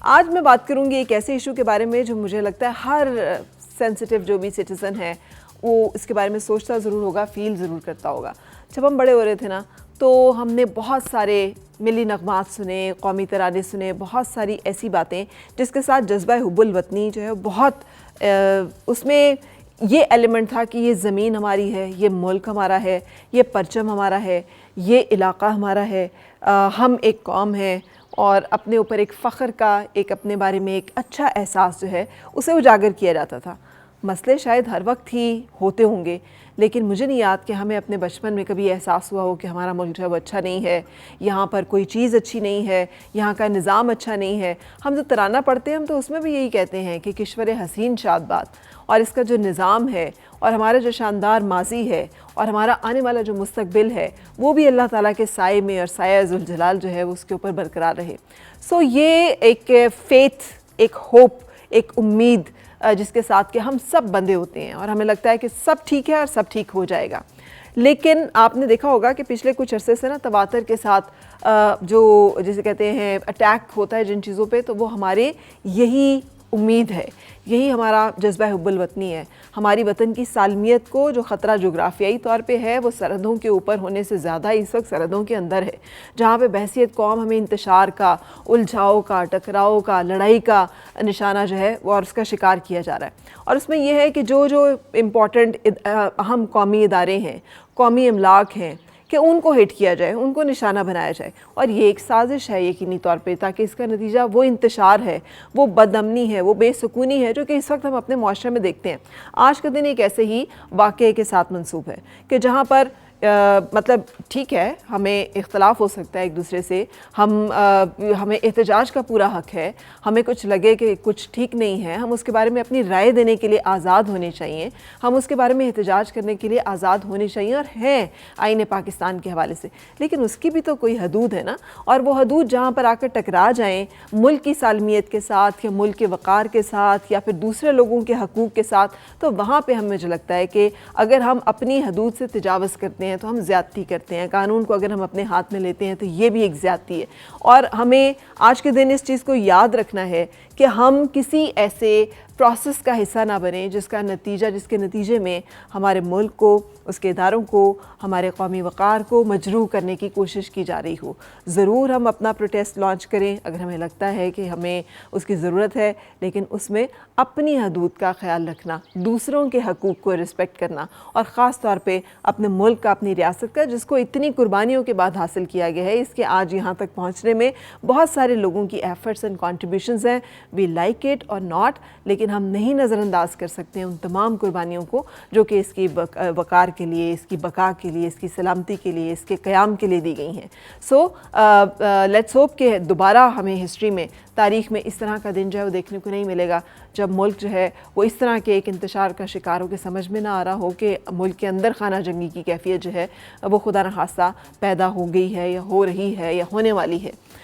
آج میں بات کروں گی ایک ایسے ایشو کے بارے میں جو مجھے لگتا ہے ہر سینسٹیو جو بھی سٹیزن ہے وہ اس کے بارے میں سوچتا ضرور ہوگا، فیل ضرور کرتا ہوگا۔ جب ہم بڑے ہو رہے تھے نا تو ہم نے بہت سارے ملی نغمات سنے، قومی ترانے سنے، بہت ساری ایسی باتیں جس کے ساتھ جذبہ حب الوطنی جو ہے بہت اس میں یہ ایلیمنٹ تھا کہ یہ زمین ہماری ہے، یہ ملک ہمارا ہے، یہ پرچم ہمارا ہے، یہ علاقہ ہمارا ہے، ہم ایک قوم ہیں اور اپنے اوپر ایک فخر کا، ایک اپنے بارے میں ایک اچھا احساس جو ہے اسے اجاگر کیا جاتا تھا۔ مسئلے شاید ہر وقت ہی ہوتے ہوں گے، لیکن مجھے نہیں یاد کہ ہمیں اپنے بچپن میں کبھی احساس ہوا ہو کہ ہمارا ملک جو ہے وہ اچھا نہیں ہے، یہاں پر کوئی چیز اچھی نہیں ہے، یہاں کا نظام اچھا نہیں ہے۔ ہم جو ترانہ پڑھتے ہیں ہم تو اس میں بھی یہی کہتے ہیں کہ کشور حسین شاد باد، اور اس کا جو نظام ہے اور ہمارا جو شاندار ماضی ہے اور ہمارا آنے والا جو مستقبل ہے وہ بھی اللہ تعالیٰ کے سائے میں اور سایہ ذوالجلال جو ہے وہ اس کے اوپر برقرار رہے۔ سو یہ ایک فیتھ، ایک ہوپ، ایک امید جس کے ساتھ کہ ہم سب بندے ہوتے ہیں اور ہمیں لگتا ہے کہ سب ٹھیک ہے اور سب ٹھیک ہو جائے گا۔ لیکن آپ نے دیکھا ہوگا کہ پچھلے کچھ عرصے سے نا تواتر کے ساتھ جو جسے کہتے ہیں اٹیک ہوتا ہے جن چیزوں پہ، تو وہ ہمارے یہی امید ہے، یہی ہمارا جذبہ حب الوطنی ہے۔ ہماری وطن کی سالمیت کو جو خطرہ جغرافیائی طور پہ ہے وہ سرحدوں کے اوپر ہونے سے زیادہ اس وقت سرحدوں کے اندر ہے، جہاں پہ بحیثیت قوم ہمیں انتشار کا، الجھاؤ کا، ٹکراؤ کا، لڑائی کا نشانہ جو ہے وہ اور اس کا شکار کیا جا رہا ہے۔ اور اس میں یہ ہے کہ جو امپورٹنٹ اہم قومی ادارے ہیں، قومی املاک ہیں، کہ ان کو ہٹ کیا جائے، ان کو نشانہ بنایا جائے، اور یہ ایک سازش ہے یقینی طور پہ، تاکہ اس کا نتیجہ وہ انتشار ہے، وہ بد امنی ہے، وہ بے سکونی ہے جو کہ اس وقت ہم اپنے معاشرے میں دیکھتے ہیں۔ آج کا دن ایک ایسے ہی واقعے کے ساتھ منسوب ہے کہ جہاں پر مطلب ٹھیک ہے، ہمیں اختلاف ہو سکتا ہے ایک دوسرے سے، ہمیں احتجاج کا پورا حق ہے، ہمیں کچھ لگے کہ کچھ ٹھیک نہیں ہے، ہم اس کے بارے میں اپنی رائے دینے کے لیے آزاد ہونے چاہیے، ہم اس کے بارے میں احتجاج کرنے کے لیے آزاد ہونے چاہیے اور ہیں آئین پاکستان کے حوالے سے، لیکن اس کی بھی تو کوئی حدود ہے نا۔ اور وہ حدود جہاں پر آ کر ٹکرا جائیں ملک کی سالمیت کے ساتھ یا ملک کے وقار کے ساتھ یا پھر دوسرے لوگوں کے حقوق کے ساتھ، تو وہاں پہ ہمیں مجھے لگتا ہے کہ اگر ہم اپنی حدود سے تجاوز کرتے ہیں تو ہم زیادتی کرتے ہیں۔ قانون کو اگر ہم اپنے ہاتھ میں لیتے ہیں تو یہ بھی ایک زیادتی ہے، اور ہمیں آج کے دن اس چیز کو یاد رکھنا ہے کہ ہم کسی ایسے پروسیس کا حصہ نہ بنیں جس کے نتیجے میں ہمارے ملک کو، اس کے اداروں کو، ہمارے قومی وقار کو مجروح کرنے کی کوشش کی جا رہی ہو۔ ضرور ہم اپنا پروٹیسٹ لانچ کریں اگر ہمیں لگتا ہے کہ ہمیں اس کی ضرورت ہے، لیکن اس میں اپنی حدود کا خیال رکھنا، دوسروں کے حقوق کو رسپیکٹ کرنا، اور خاص طور پہ اپنے ملک کا، اپنی ریاست کا، جس کو اتنی قربانیوں کے بعد حاصل کیا گیا ہے، اس کے آج یہاں تک پہنچنے میں بہت سارے لوگوں کی ایفرٹس اینڈ کنٹریبیوشنز ہیں، وی لائک اٹ اور ناٹ، لیکن ہم نہیں نظر انداز کر سکتے ان تمام قربانیوں کو جو کہ اس کی وقار کے لیے، اس کی بقا کے لیے، اس کی سلامتی کے لیے، اس کے قیام کے لیے دی گئی ہیں۔ سو لیٹس ہوپ کہ دوبارہ ہمیں ہسٹری میں، تاریخ میں اس طرح کا دن جو ہے وہ دیکھنے کو نہیں ملے گا جب ملک جو ہے وہ اس طرح کے ایک انتشار کا شکار ہو کے سمجھ میں نہ آ رہا ہو کہ ملک کے اندر خانہ جنگی کی کیفیت جو ہے وہ خدا نخواستہ پیدا ہو گئی ہے یا ہو رہی ہے یا ہونے والی ہے۔